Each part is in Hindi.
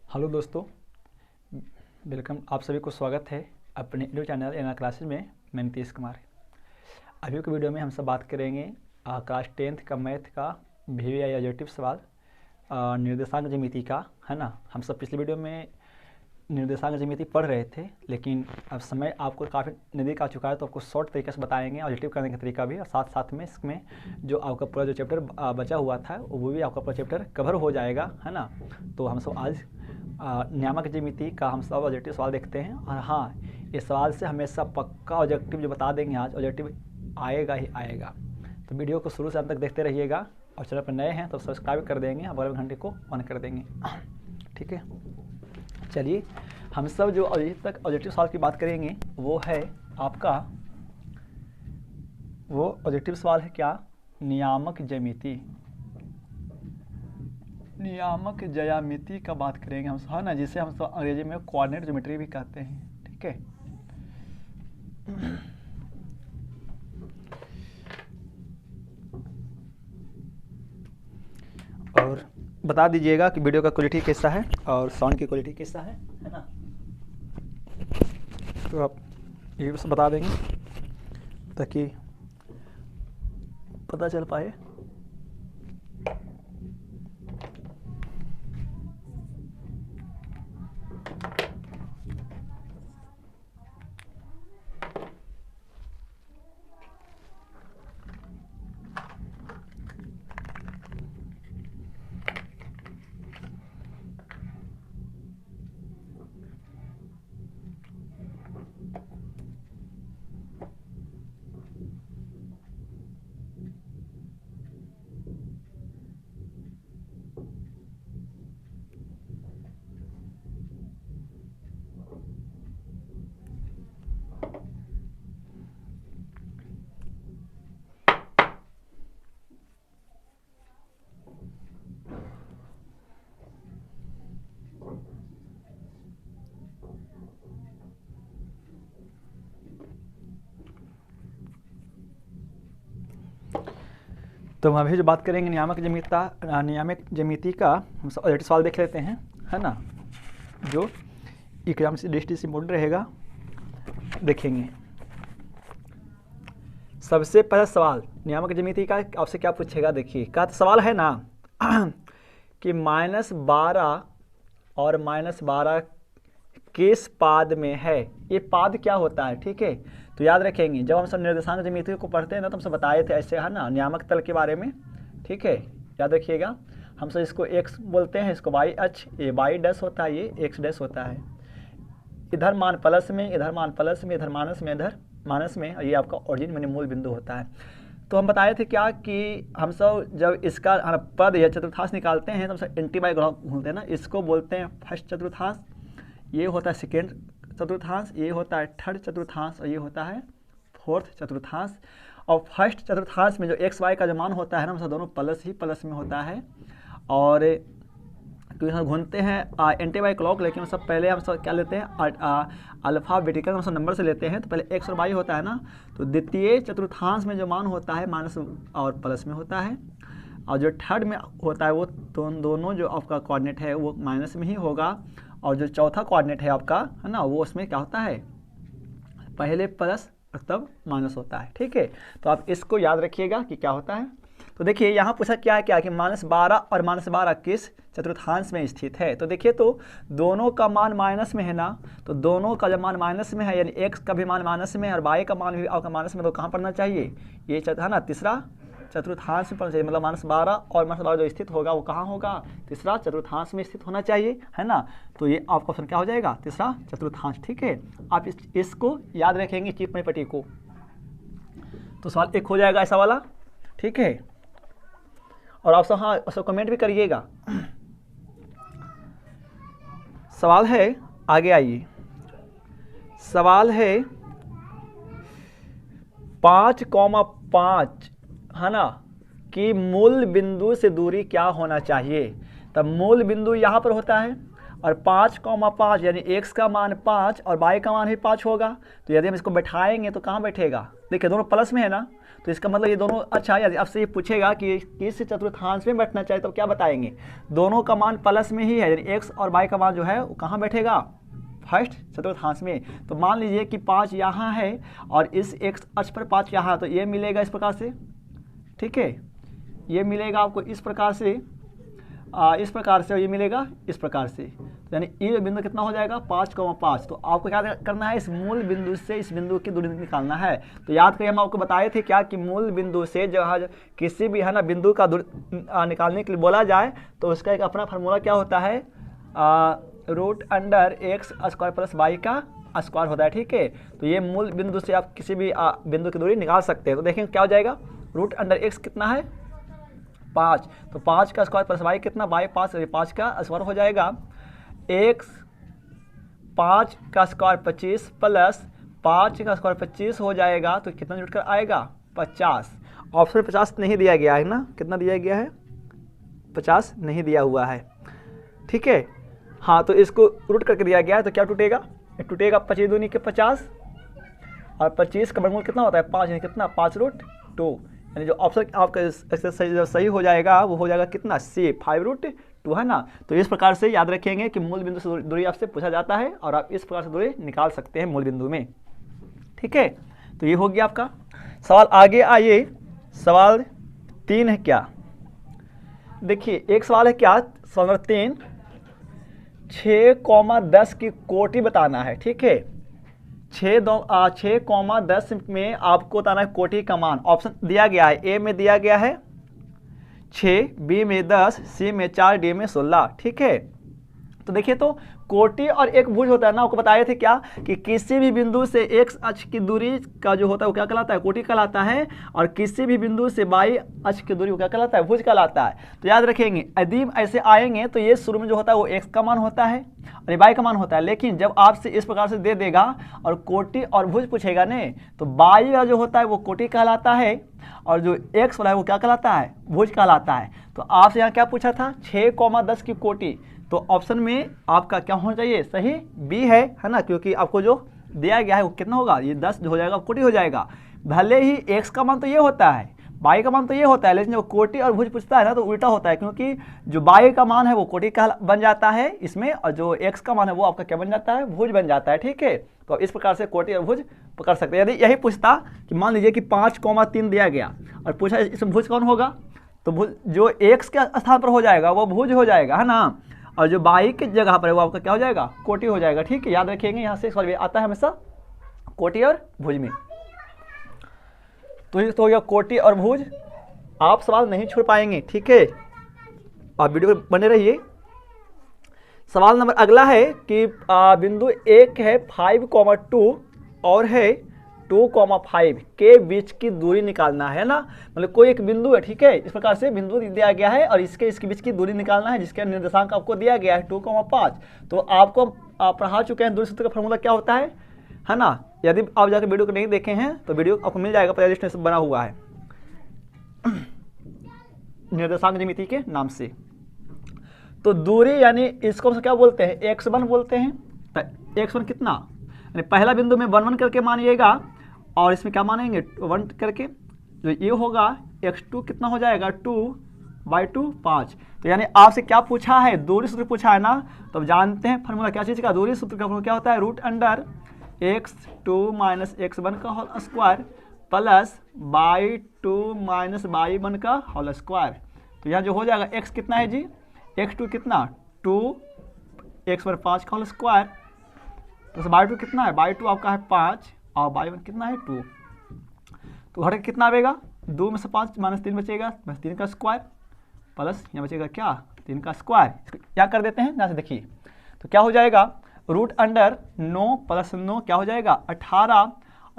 हेलो दोस्तों, वेलकम। आप सभी को स्वागत है अपने यूट्यूब चैनल एना क्लासेज में। मैं नीतीश कुमार। अभी के वीडियो में हम सब बात करेंगे क्लास 10th का मैथ का वीवीआई ऑब्जेक्टिव सवाल निर्देशांक ज्यामिति का, है ना। हम सब पिछले वीडियो में निर्देशांक ज्यामिति पढ़ रहे थे, लेकिन अब समय आपको काफ़ी नज़दीक आ चुका है, तो आपको शॉर्ट तरीके से बताएंगे ऑब्जेक्टिव करने का तरीका भी, और साथ साथ में इसमें जो आपका पूरा जो चैप्टर बचा हुआ था वो भी आपका पूरा चैप्टर कवर हो जाएगा, है ना। तो हम सब आज नियामक ज्यामिति का हम सब ऑब्जेक्टिव सवाल देखते हैं। और हाँ, इस सवाल से हमेशा पक्का ऑब्जेक्टिव जो बता देंगे आज, ऑब्जेक्टिव आएगा ही आएगा। तो वीडियो को शुरू से अंत तक देखते रहिएगा, और चैनल पर नए हैं तो सब्सक्राइब कर देंगे, और बगल घंटे को ऑन कर देंगे, ठीक है। चलिए, हम सब जो अभी तक ऑब्जेक्टिव सवाल की बात करेंगे वो है आपका, वो ऑब्जेक्टिव सवाल है क्या, नियामक ज्यामिति। नियामक ज्यामिति का बात करेंगे हम, है ना, जिसे हम सब अंग्रेजी में कोऑर्डिनेट ज्योमेट्री भी कहते हैं, ठीक है। और बता दीजिएगा कि वीडियो का क्वालिटी कैसा है और साउंड की क्वालिटी कैसा है ना। तो आप ये सब बता देंगे ताकि पता चल पाए। तो हम अभी जो बात करेंगे नियामक ज्यामिति का, हम ऑब्जेक्टिव सवाल देख लेते हैं, है ना, जो एग्जाम से दृष्टि से इम्पोर्टेंट रहेगा, देखेंगे। सबसे पहला सवाल नियामक ज्यामिति का आपसे क्या पूछेगा, देखिए। का सवाल है ना कि -12 और -12 किस पाद में है। ये पाद क्या होता है, ठीक है। तो याद रखेंगे, जब हम सब निर्देशांक ज्यामिति को पढ़ते हैं ना, तो हम सब बताए थे ऐसे, है ना, नियामक तल के बारे में, ठीक है। याद रखिएगा, हम सब इसको x बोलते हैं, इसको y अक्ष, ये y डैश होता है, ये x डैश होता है। इधर मान प्लस में, इधर मान प्लस में, इधर माइनस में, इधर माइनस में, और ये आपका ओरिजिन यानी मूल बिंदु होता है। तो हम बताए थे क्या कि हम सब जब इसका पद या चतुर्थांश निकालते हैं तो हम सब एंटी बाई ग्राफ बोलते हैं ना, इसको बोलते हैं फर्स्ट चतुर्थांश, ये होता है सेकेंड चतुर्थांश, ये होता है थर्ड चतुर्थांश, और ये होता है फोर्थ चतुर्थांश। और फर्स्ट चतुर्थांश में जो एक्स वाई का जो मान होता है ना, हम सब दोनों प्लस ही प्लस में होता है। और क्योंकि हम घूमते हैं एंटी बाई क्लॉक, लेकिन हम सब पहले हम सब क्या लेते हैं, अल्फाबेटिकल हम सब नंबर से लेते हैं। तो पहले एक्स और वाई होता है ना, तो द्वितीय चतुर्थांश में जो मान होता है माइनस और प्लस में होता है, और जो थर्ड में होता है वो दोनों जो आपका कोऑर्डिनेट है वो माइनस में ही होगा, और जो चौथा कोऑर्डिनेट है आपका, है ना, वो उसमें क्या होता है, पहले प्लस और तब माइनस होता है, ठीक है। तो आप इसको याद रखिएगा कि क्या होता है। तो देखिए यहाँ पूछा क्या है, क्या कि -12 और -12 किस चतुर्थांश में स्थित है। तो देखिए, तो दोनों का मान माइनस में है ना, तो दोनों का जब मान माइनस में है, यानी x का भी मान माइनस में है और y का मान भी आपका माइनस में, तो कहाँ पढ़ना चाहिए, ये है ना, तीसरा चतुर्थांश में पढ़ना चाहिए। मतलब -12 और -12 जो स्थित होगा वो कहाँ होगा, तीसरा चतुर्थांश में स्थित होना चाहिए, है ना। तो ये आपका ऑप्शन क्या हो जाएगा, तीसरा चतुर्थांश, ठीक है। आप इसको याद रखेंगे टिप्पणी पट्टी को। तो सवाल 1 हो जाएगा ऐसा वाला, ठीक है। और आप सब, हाँ, सब कमेंट भी करिएगा। सवाल है, आगे आइए, सवाल है 5,5, है ना, कि मूल बिंदु से दूरी क्या होना चाहिए। तब मूल बिंदु यहाँ पर होता है, और 5,5 यानी x का मान 5 और y का मान भी 5 होगा। तो यदि हम इसको बैठाएंगे तो कहाँ बैठेगा, देखिए दोनों प्लस में है ना, तो इसका मतलब ये दोनों, अच्छा यदि आपसे ये पूछेगा कि किस चतुर्थांश में बैठना चाहिए तो क्या बताएंगे, दोनों का मान प्लस में ही है, यानी एक्स और वाई का मान जो है वो कहाँ बैठेगा, फर्स्ट चतुर्थांश में। तो मान लीजिए कि 5 यहाँ है और इस एक्स अक्ष पर 5 यहाँ, तो ये मिलेगा इस प्रकार से, ठीक है, ये मिलेगा आपको इस प्रकार से, इस प्रकार से, और ये मिलेगा इस प्रकार से। तो यानी ये बिंदु कितना हो जाएगा 5,5। तो आपको क्या करना है, इस मूल बिंदु से इस बिंदु की दूरी निकालना है। तो याद करिए हम आपको बताए थे क्या कि मूल बिंदु से जहाँ किसी भी है ना बिंदु का दूरी निकालने के लिए बोला जाए तो उसका एक अपना फार्मूला क्या होता है, √x² प्लस y का स्क्वायर होता है, ठीक है। तो ये मूल बिंदु से आप किसी भी बिंदु की दूरी निकाल सकते हैं। तो देखेंगे क्या हो जाएगा, √x कितना है 5, तो 5 का स्क्वायर प्लस y कितना, y 5, 5 का स्क्वायर हो जाएगा x 5 का स्क्वायर 25 प्लस 5 का स्क्वायर 25 हो जाएगा, तो कितना जुट कर आएगा 50। ऑप्शन 50 नहीं दिया गया है ना, कितना दिया गया है 50 नहीं दिया हुआ है, ठीक है। हाँ, तो इसको रूट करके दिया गया है, तो क्या टूटेगा, टूटेगा 25 दूनी के 50 और 25 का वर्गमूल कितना होता है 5, यानी कितना 5√2, यानी जो ऑप्शन आपका सही हो जाएगा वो हो जाएगा कितना C 5√2 है ना। तो इस प्रकार से याद रखेंगे कि मूल बिंदु से दूरी आपसे पूछा जाता है और आप इस प्रकार से दूरी निकाल सकते हैं मूल बिंदु में, ठीक है। तो ये हो गया आपका सवाल। आगे आइए, सवाल 3 है क्या, देखिए एक सवाल है क्या, सवाल नंबर 3, 6,10 की कोटि बताना है, ठीक है। 6,10 में आपको बताना है कोटि का मान। ऑप्शन दिया गया है, ए में दिया गया है 6, बी में 10, सी में 4, डी में 16, ठीक है। तो देखिए तो कोटि और एक भुज होता है ना, आपको बताए थे क्या कि किसी भी बिंदु से एक्स अक्ष की दूरी का जो होता है वो क्या कहलाता है, कोटि कहलाता है, और किसी भी बिंदु से वाई अक्ष की दूरी वो क्या कहलाता है, भुज कहलाता है। तो याद रखेंगे यदि ऐसे आएंगे तो ये शुरू में जो होता है वो एक्स का मान होता है और वाई का मान होता है, लेकिन जब आपसे इस प्रकार से दे देगा और कोटि और भुज पूछेगा ने, तो वाई का जो होता है वो कोटि कहलाता है और जो एक्स वाला है वो क्या कहलाता है, भुज कहलाता है। तो आपसे यहाँ क्या पूछा था 6,10 की कोटि, तो ऑप्शन में आपका क्या होना चाहिए, सही बी है ना, क्योंकि आपको जो दिया गया है वो कितना होगा, ये 10 हो जाएगा, कोटि हो जाएगा। भले ही एक्स का मान तो ये होता है, बाई का मान तो ये होता है, लेकिन जब कोटि और भुज पूछता है ना तो उल्टा होता है, क्योंकि जो बाई का मान है वो कोटि का बन जाता है इसमें, और जो एक्स का मान है वो आपका क्या बन जाता है, भुज बन जाता है, ठीक है। तो इस प्रकार से कोटि और भुज पकड़ सकते हैं। यदि यही पूछता कि मान लीजिए कि 5,3 दिया गया और पूछा इसमें भुज कौन होगा, तो भुज जो एक्स के स्थान पर हो जाएगा वो भुज हो जाएगा, है ना, और जो बाई की जगह पर है वो आपका क्या हो जाएगा, कोटि हो जाएगा, ठीक है। याद रखेंगे यहाँ से सवाल आता है हमेशा कोटि और भुज में। तो ये तो हो गया कोटि और भुज, आप सवाल नहीं छोड़ पाएंगे, ठीक है, आप वीडियो पर बने रहिए। सवाल नंबर अगला है कि बिंदु एक है 5,2 और है 2,5 के बीच की दूरी निकालना है ना, मतलब कोई एक बिंदु है, ठीक है, इस प्रकार से बिंदु दिया गया है और इसके बीच की दूरी निकालना है, जिसका निर्देशांक आपको दिया गया है 2,5। तो आपको पढ़ा चुके हैं दूरी सूत्र का फॉर्मूला क्या होता है ना। यदि आप जाकर वीडियो को नहीं देखे हैं तो वीडियो आपको मिल जाएगा, प्लेलिस्ट में बना हुआ है निर्देशांक ज्यामिति के नाम से। तो दूरी यानी इसको क्या बोलते हैं, x1 बोलते हैं। तो x1 कितना, यानी पहला बिंदु में 1 1 करके मानिएगा और इसमें क्या मानेंगे 1 करके, जो ये होगा x2 कितना हो जाएगा 2/2 5। तो यानी आपसे क्या पूछा है, दूरी सूत्र पूछा है ना, तो जानते हैं फार्मूला क्या चीज़ का, दूरी सूत्र का फार्मूला क्या होता है, √x2 - x1 का whole square plus y2 - y1 का होल स्क्वायर। तो यहाँ जो हो जाएगा x कितना है जी, x2 कितना 2, x1 5 का होल स्क्वायर तो y2 कितना है, y2 आपका है 5 और y1 कितना है 2। तो घट के कितना आएगा, 2 में से 5 -3 बचेगा, बस 3 का स्क्वायर प्लस यहाँ बचेगा क्या 3 का स्क्वायर। क्या कर देते हैं यहाँ से देखिए, तो क्या हो जाएगा √9 + 9 क्या हो जाएगा 18,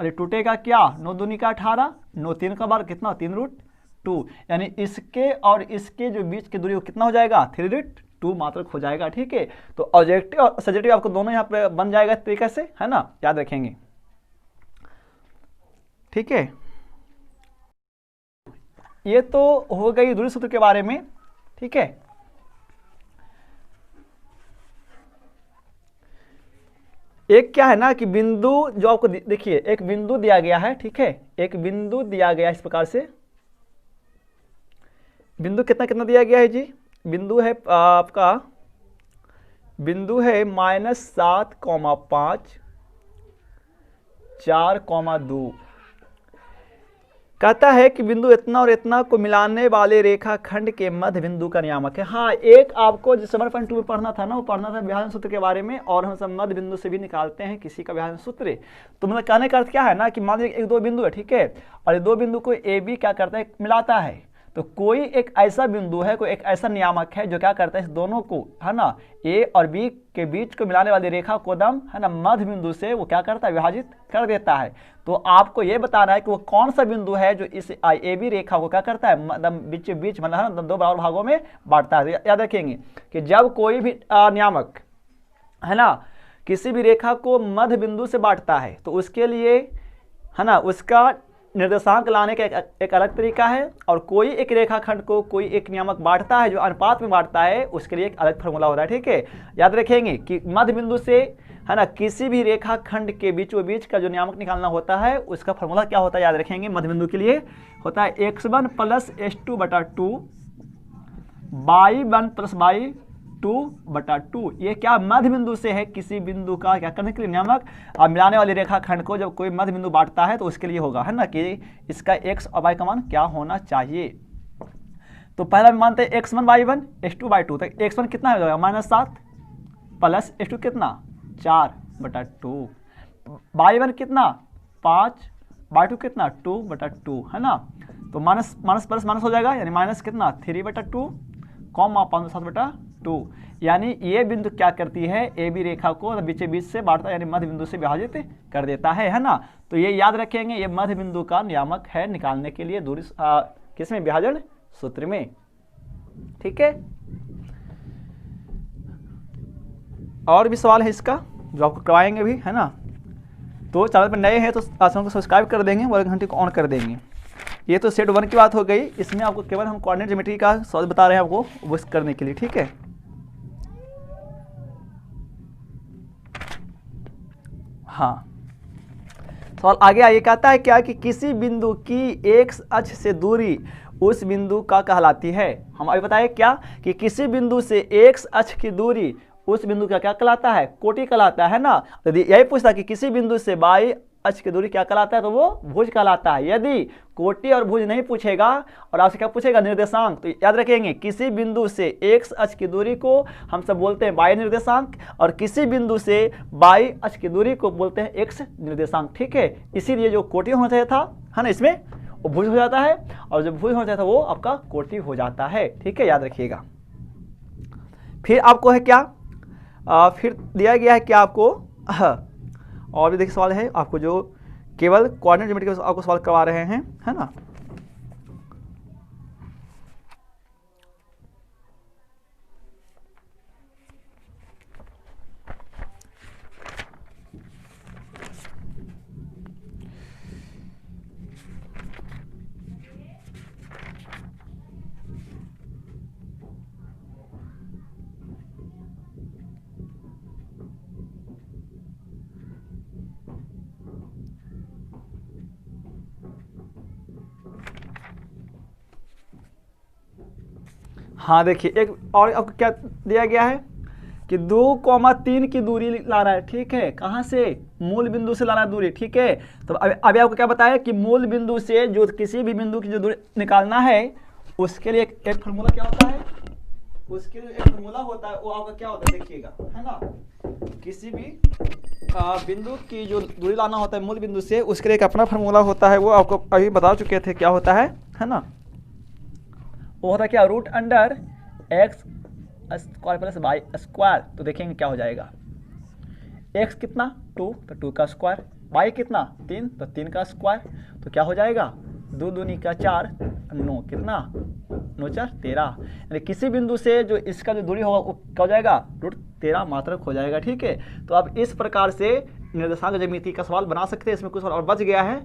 और ये टूटेगा क्या 9 दूनी का 18, 9 3 का बार कितना 3√2, यानी इसके और इसके जो बीच की दूरी वो कितना हो जाएगा 3√2 मात्रक हो जाएगा, ठीक है। तो ऑब्जेक्टिव और सब्जेक्टिव आपको दोनों यहाँ पे बन जाएगा इस तरीके से, है ना, याद रखेंगे, ठीक है। ये तो हो गई दूरी सूत्र के बारे में, ठीक है। एक क्या है ना कि बिंदु जो आपको देखिए, एक बिंदु दिया गया है, ठीक है, एक बिंदु दिया गया इस प्रकार से। बिंदु कितना कितना दिया गया है जी? बिंदु है आपका, बिंदु है -7,5 4,2। कहता है कि बिंदु इतना और इतना को मिलाने वाले रेखाखंड के मध्य बिंदु का नियामक है। हाँ, एक आपको जो समर पॉइंट 2 में पढ़ना था ना, वो पढ़ना था विभाजन सूत्र के बारे में, और हम सब मध्य बिंदु से भी निकालते हैं किसी का विभाजन सूत्र। तो मतलब कहने का अर्थ क्या है ना कि मान लीजिए एक दो बिंदु है, ठीक है, और ये दो बिंदु को ए बी क्या करता है, मिलाता है। तो कोई एक ऐसा बिंदु है, कोई एक ऐसा नियामक है जो क्या करता है, इस दोनों को, है ना, ए और बी के बीच को मिलाने वाली रेखा को दम, है ना, मध्य बिंदु से वो क्या करता है, विभाजित कर देता है। तो आपको ये बताना है कि वो कौन सा बिंदु है जो इस ए बी रेखा को क्या करता है, बीच बीच मतलब दो बराबर भागों में बांटता है। याद रखेंगे कि जब कोई भी नियामक, है ना, किसी भी रेखा को मध्य बिंदु से बांटता है तो उसके लिए, है ना, उसका निर्देशांक लाने का एक अलग तरीका है, और कोई एक रेखाखंड को कोई एक नियामक बांटता है जो अनुपात में बांटता है, उसके लिए एक अलग फॉर्मूला होता है, ठीक है। याद रखेंगे कि मध्य बिंदु से, है ना, किसी भी रेखाखंड के बीचों बीच का जो नियामक निकालना होता है उसका फॉर्मूला क्या होता है, याद रखेंगे, मध्य बिंदु के लिए होता है x1 + h2/2 y1 + y2/2। ये क्या मध्य बिंदु से है, किसी बिंदु का क्या करने के लिए नियामक, मिलाने वाली रेखाखंड को जब कोई मध्य बिंदु बांटता है तो उसके लिए होगा, है ना, कि इसका x और y का मान क्या होना चाहिए। तो पहला मानते हैं x1 y1 h2/2। तो x1 कितना हो जाएगा, -7 + h2 कितना 4/2, y1 कितना 5, y2 कितना 2/2, है ना। तो माइनस माइनस प्लस माइनस हो जाएगा, यानी माइनस कितना 3/2 कॉमा 5/7/2। यानी ये बिंदु क्या करती है, ए बी रेखा को बीचे बीच से बांटता है, यानी मध्य बिंदु से विभाजित कर देता है ना। तो ये याद रखेंगे, ये मध्य बिंदु का नियामक है निकालने के लिए दूरी किसमें, विभाजन सूत्र में, ठीक है। और भी सवाल है इसका जो आपको करवाएंगे भी, है ना। तो चैनल पर नए हैं तो चैनल को सब्सक्राइब कर देंगे और घंटे को ऑन कर देंगे। ये तो सेट 1 की बात हो गई, इसमें आपको केवल हम कोऑर्डिनेट ज्योमेट्री का सवाल बता रहे हैं आपको वो करने के लिए, ठीक है। हाँ, सवाल आगे आइए, कहता है क्या कि किसी बिंदु की x अक्ष से दूरी उस बिंदु का कहलाती है। हम अभी बताए क्या कि किसी बिंदु से x अक्ष की दूरी उस बिंदु का क्या कहलाता है, कोटि कहलाता है ना। यदि यही पूछता कि किसी बिंदु से y अक्ष की दूरी क्या कहलाता है, तो वो भुज कहलाता है। यदि कोटि और भुज नहीं पूछेगा और आपसे क्या पूछेगा, निर्देशांक, तो याद रखेंगे किसी बिंदु से x अक्ष की दूरी को हम सब बोलते हैं y निर्देशांक, और किसी बिंदु से y अक्ष की दूरी को बोलते हैं x निर्देशांक, ठीक है। इसीलिए जो कोटि होना चाहिए था, है ना, इसमें वो भुज हो जाता है, और जो भुज होना चाहिए था वो आपका कोटि हो जाता है, ठीक है, याद रखिएगा। फिर आपको है क्या, फिर दिया गया है क्या आपको, और भी देखिए सवाल है आपको जो केवल कोऑर्डिनेट ज्योमेट्री के आपको सवाल करवा रहे हैं, है ना। हाँ देखिए, एक और आपको क्या दिया गया है कि 2,3 की दूरी लाना है, ठीक है। कहाँ से, मूल बिंदु से लाना है दूरी, ठीक है। तो अभी आपको क्या बताया कि मूल बिंदु से जो किसी भी बिंदु की जो दूरी निकालना है उसके लिए एक फॉर्मूला क्या होता है, उसके लिए एक फॉर्मूला होता है, वो आपका क्या होता है देखिएगा, है ना। किसी भी बिंदु की जो दूरी लाना होता है मूल बिंदु से, उसके लिए एक अपना फॉर्मूला होता है, वो आपको अभी बता चुके थे क्या होता है ना। वो होता है क्या, √x² + y²। तो देखेंगे क्या हो जाएगा, x कितना 2, तो 2 का स्क्वायर, y कितना 3, तो 3 का स्क्वायर। तो क्या हो जाएगा, 2 दूनी का 4, 9 कितना 9 4 13। यानी किसी बिंदु से जो इसका जो दूरी होगा वो क्या हो जाएगा, √13 मात्रक हो जाएगा, ठीक है। तो आप इस प्रकार से निर्देशांक ज्यामिति का सवाल बना सकते हैं। इसमें कुछ और बच गया है।